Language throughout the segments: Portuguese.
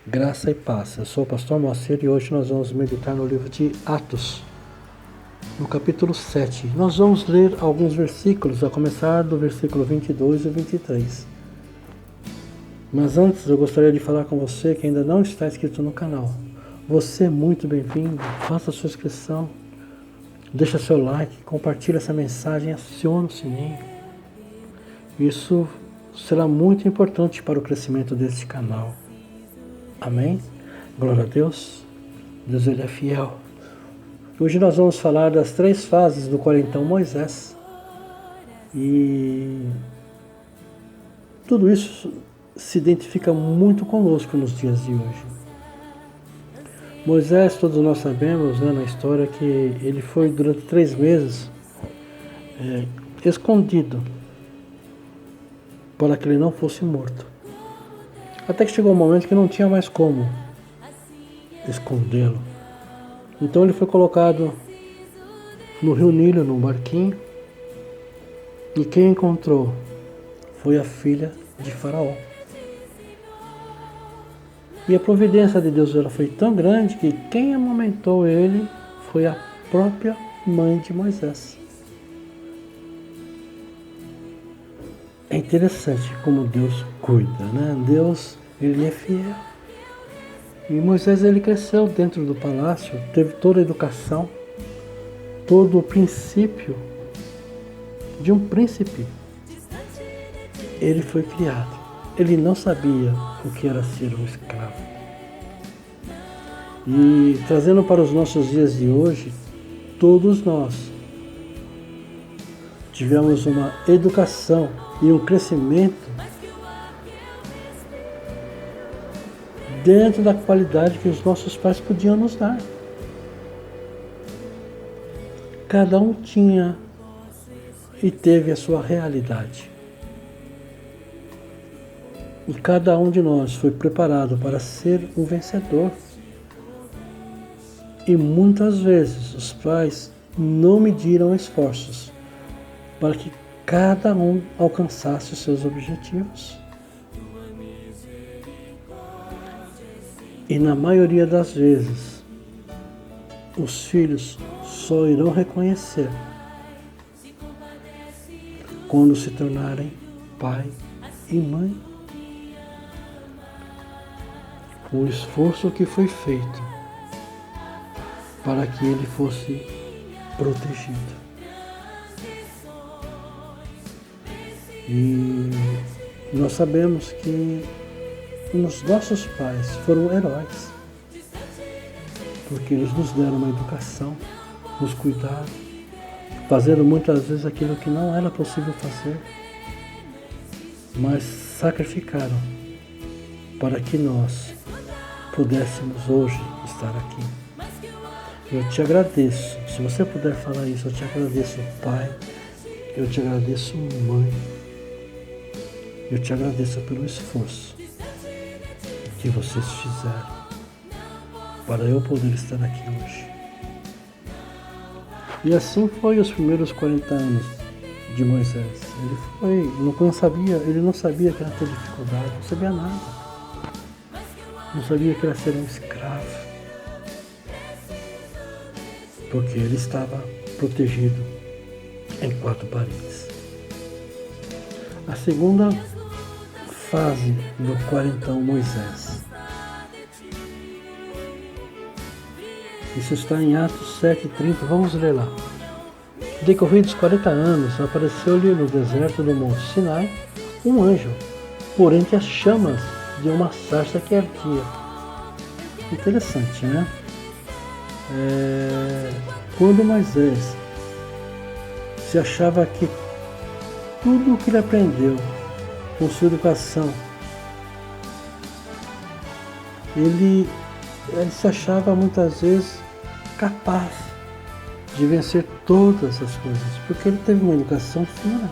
Graça e paz. Eu sou o pastor Moacir e hoje nós vamos meditar no livro de Atos, no capítulo 7. Nós vamos ler alguns versículos, a começar do versículo 22 e 23. Mas antes eu gostaria de falar com você que ainda não está inscrito no canal. Você é muito bem-vindo, faça a sua inscrição, deixa seu like, compartilhe essa mensagem, acione o sininho. Isso será muito importante para o crescimento deste canal. Amém? Glória a Deus. Deus, Ele é fiel. Hoje nós vamos falar das 3 fases do quarentão Moisés. E tudo isso se identifica muito conosco nos dias de hoje. Moisés, todos nós sabemos, na história, que ele foi durante 3 meses escondido para que ele não fosse morto. Até que chegou um momento que não tinha mais como escondê-lo. Então ele foi colocado no rio Nilo, num barquinho, e quem encontrou foi a filha de Faraó. E a providência de Deus ela foi tão grande que quem amamentou ele foi a própria mãe de Moisés. É interessante como Deus cuida, né? Deus, Ele é fiel. E Moisés, ele cresceu dentro do palácio, teve toda a educação, todo o princípio de um príncipe. Ele foi criado. Ele não sabia o que era ser um escravo. E trazendo para os nossos dias de hoje, todos nós tivemos uma educação e um crescimento dentro da qualidade que os nossos pais podiam nos dar. Cada um tinha e teve a sua realidade. E cada um de nós foi preparado para ser um vencedor. E muitas vezes os pais não mediram esforços para que cada um alcançasse os seus objetivos. E na maioria das vezes, os filhos só irão reconhecer quando se tornarem pai e mãe. O esforço que foi feito para que ele fosse protegido. E nós sabemos que os nossos pais foram heróis, porque eles nos deram uma educação, nos cuidaram, fazendo muitas vezes aquilo que não era possível fazer, mas sacrificaram para que nós pudéssemos hoje estar aqui. Eu te agradeço, se você puder falar isso, eu te agradeço, Pai, eu te agradeço, Mãe. Eu te agradeço pelo esforço que vocês fizeram para eu poder estar aqui hoje. E assim foi os primeiros 40 anos de Moisés. Ele não sabia que era ter dificuldade, não sabia nada. Não sabia que era ser um escravo. Porque ele estava protegido em 4 paredes. A segunda fase do quarentão Moisés. Isso está em Atos 7:30, vamos ler lá. Decorridos 40 anos, apareceu-lhe no deserto do Monte Sinai um anjo, por entre as chamas de uma sarça que ardia. Interessante, né? Quando Moisés se achava que tudo o que ele aprendeu com sua educação, ele se achava muitas vezes capaz de vencer todas as coisas, porque ele teve uma educação fina.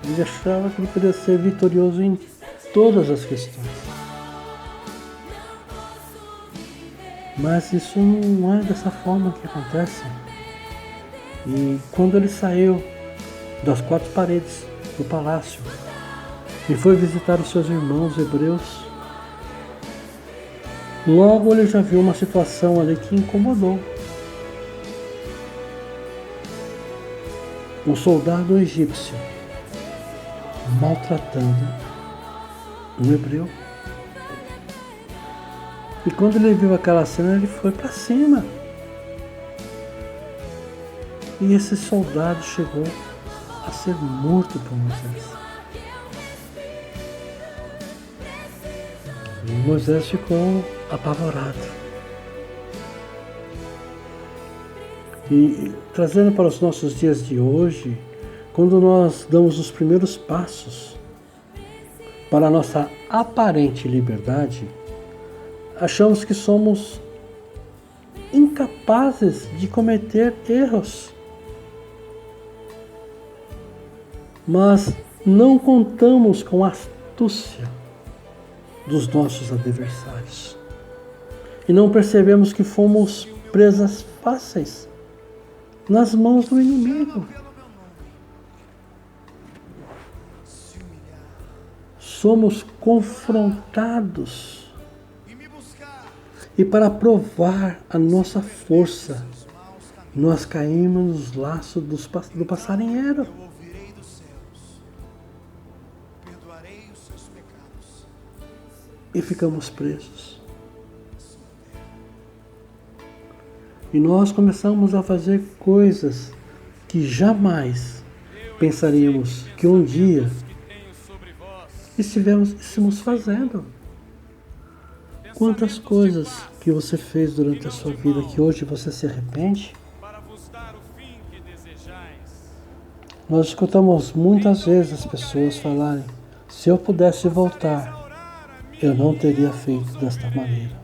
Ele achava que ele podia ser vitorioso em todas as questões. Mas isso não é dessa forma que acontece. E quando ele saiu das 4 paredes do palácio, e foi visitar os seus irmãos hebreus, logo ele já viu uma situação ali que incomodou. Um soldado egípcio maltratando um hebreu. E quando ele viu aquela cena, ele foi para cima. E esse soldado chegou a ser morto por Moisés. E Moisés ficou apavorado. E trazendo para os nossos dias de hoje, quando nós damos os primeiros passos para a nossa aparente liberdade, achamos que somos incapazes de cometer erros. Mas não contamos com a astúcia dos nossos adversários. E não percebemos que fomos presas fáceis nas mãos do inimigo. Somos confrontados. E para provar a nossa força, nós caímos nos laços do passarinheiro. E ficamos presos. E nós começamos a fazer coisas que jamais pensaríamos que um dia estivéssemos fazendo. Quantas coisas que você fez durante a sua vida que hoje você se arrepende? Nós escutamos muitas vezes as pessoas falarem: se eu pudesse voltar, eu não teria feito desta maneira.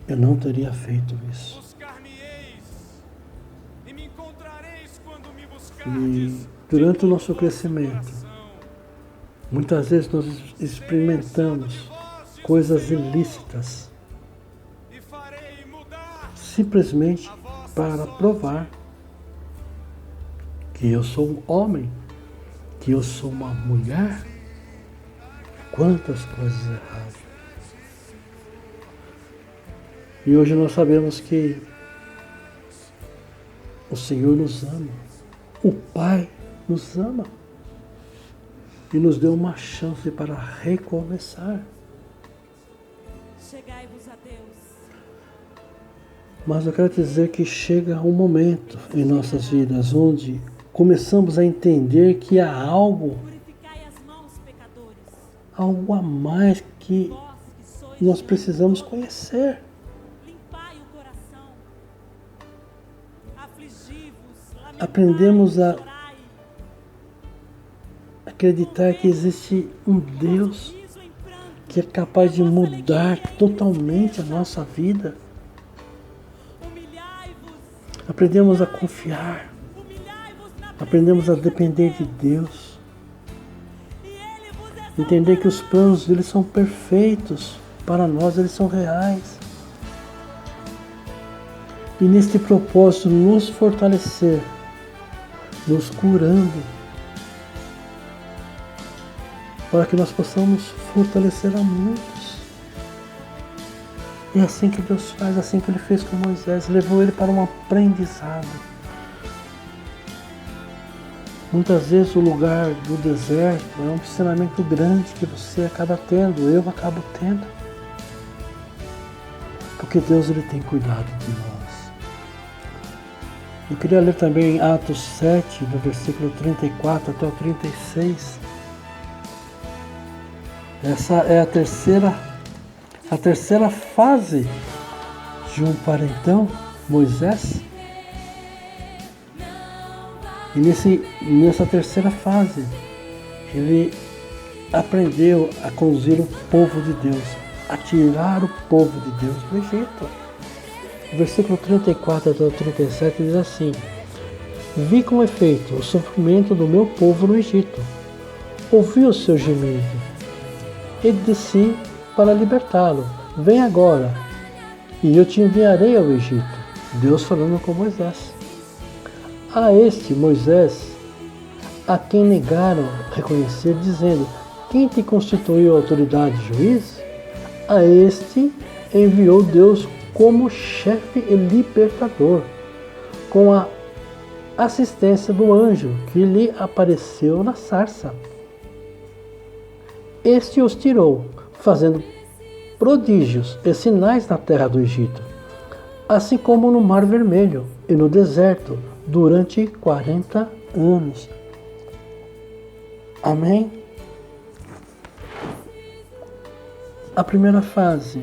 Eu não teria feito isso. E durante o nosso crescimento, muitas vezes nós experimentamos coisas ilícitas, simplesmente para provar que eu sou um homem, que eu sou uma mulher. Quantas coisas erradas. E hoje nós sabemos que o Senhor nos ama. O Pai nos ama. E nos deu uma chance para recomeçar. Chegai-vos a Deus. Mas eu quero dizer que chega um momento em nossas vidas onde começamos a entender que há algo a mais que nós precisamos conhecer. Aprendemos a acreditar que existe um Deus que é capaz de mudar totalmente a nossa vida. Aprendemos a confiar. Aprendemos a depender de Deus. Entender que os planos dele são perfeitos para nós, eles são reais. E neste propósito nos fortalecer, nos curando, para que nós possamos fortalecer a muitos. É assim que Deus faz, assim que Ele fez com Moisés, levou ele para um aprendizado. Muitas vezes o lugar do deserto é um ensinamento grande que você acaba tendo, eu acabo tendo. Porque Deus ele tem cuidado de nós. Eu queria ler também Atos 7, do versículo 34 até o 36. Essa é a terceira fase de um parentão, Moisés. E nessa terceira fase, ele aprendeu a conduzir o povo de Deus, a tirar o povo de Deus do Egito. O versículo 34 até o 37 diz assim: vi com efeito o sofrimento do meu povo no Egito, ouvi o seu gemido, e desci para libertá-lo. Vem agora, e eu te enviarei ao Egito. Deus falando com Moisés. A este Moisés, a quem negaram reconhecer, dizendo: quem te constituiu autoridade e juiz? A este enviou Deus como chefe e libertador, com a assistência do anjo que lhe apareceu na sarça. Este os tirou, fazendo prodígios e sinais na terra do Egito, assim como no Mar Vermelho e no deserto, durante 40 anos. Amém? A primeira fase,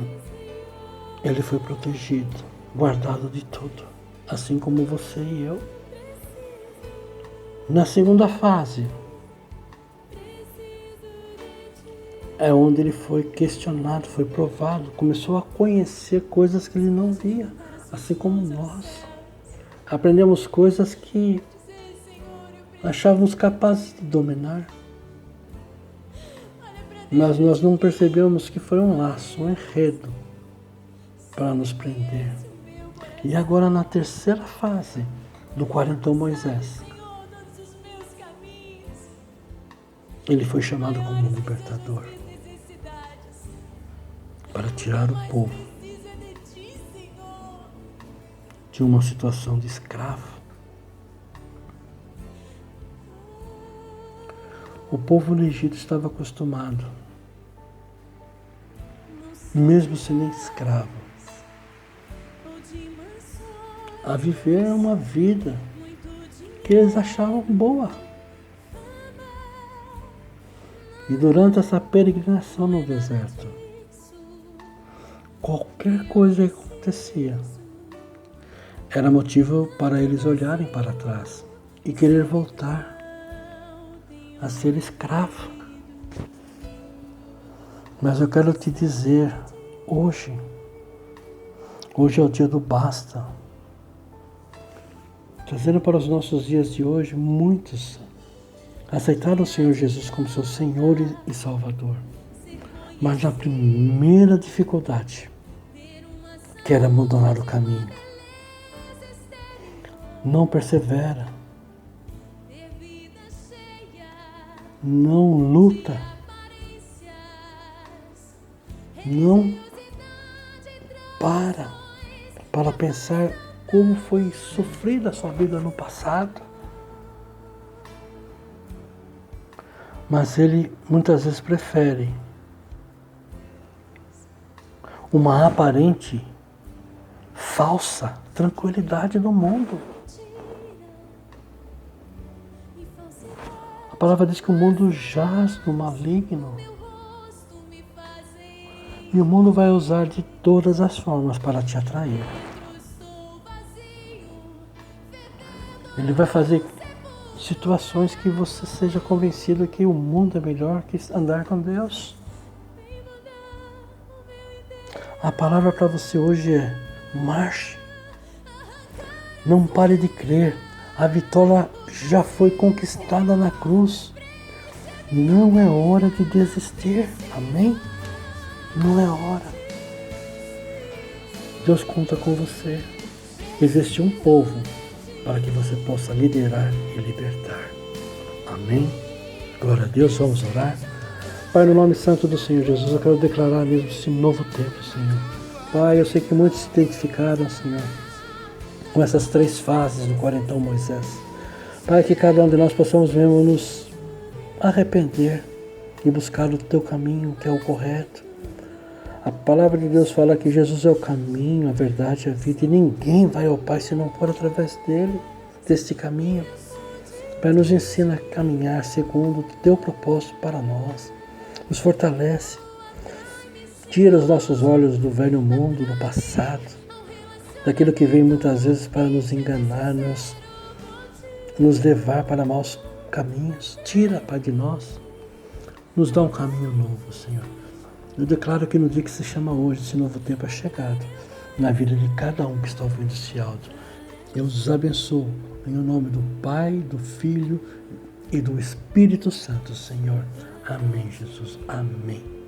ele foi protegido, guardado de tudo, assim como você e eu. Na segunda fase, é onde ele foi questionado, foi provado, começou a conhecer coisas que ele não via, assim como nós. Aprendemos coisas que achávamos capazes de dominar, mas nós não percebemos que foi um laço, um enredo para nos prender. E agora na terceira fase do 40 Moisés, ele foi chamado como libertador para tirar o povo de uma situação de escravo. O povo no Egito estava acostumado, mesmo sendo escravo, a viver uma vida que eles achavam boa. E durante essa peregrinação no deserto, qualquer coisa que acontecia era motivo para eles olharem para trás e querer voltar a ser escravo. Mas eu quero te dizer, hoje é o dia do basta. Trazendo para os nossos dias de hoje, muitos aceitaram o Senhor Jesus como seu Senhor e Salvador. Mas na primeira dificuldade, quer abandonar o caminho. Não persevera. Não luta. Não para pensar como foi sofrida a sua vida no passado. Mas ele muitas vezes prefere uma aparente, falsa tranquilidade do mundo. A palavra diz que o mundo jaz no maligno. E o mundo vai usar de todas as formas para te atrair. Ele vai fazer situações que você seja convencido que o mundo é melhor que andar com Deus. A palavra para você hoje é: marche. Não pare de crer. A vitória já foi conquistada na cruz. Não é hora de desistir. Amém? Não é hora. Deus conta com você. Existe um povo para que você possa liderar e libertar. Amém? Glória a Deus, vamos orar. Pai, no nome santo do Senhor Jesus, eu quero declarar mesmo esse novo tempo, Senhor. Pai, eu sei que muitos se identificaram, Senhor, com essas 3 fases do 40 Moisés. Pai, que cada um de nós possamos mesmo nos arrepender e buscar o Teu caminho, que é o correto. A palavra de Deus fala que Jesus é o caminho, a verdade e a vida, e ninguém vai ao Pai se não for através dele, deste caminho. Pai, nos ensina a caminhar segundo o Teu propósito para nós. Nos fortalece. Tira os nossos olhos do velho mundo, do passado, daquilo que vem muitas vezes para nos enganar, nos levar para maus caminhos. Tira, Pai, de nós. Nos dá um caminho novo, Senhor. Eu declaro que no dia que se chama hoje, esse novo tempo é chegado na vida de cada um que está ouvindo esse áudio. Eu os abençoo em nome do Pai, do Filho e do Espírito Santo, Senhor. Amém, Jesus. Amém.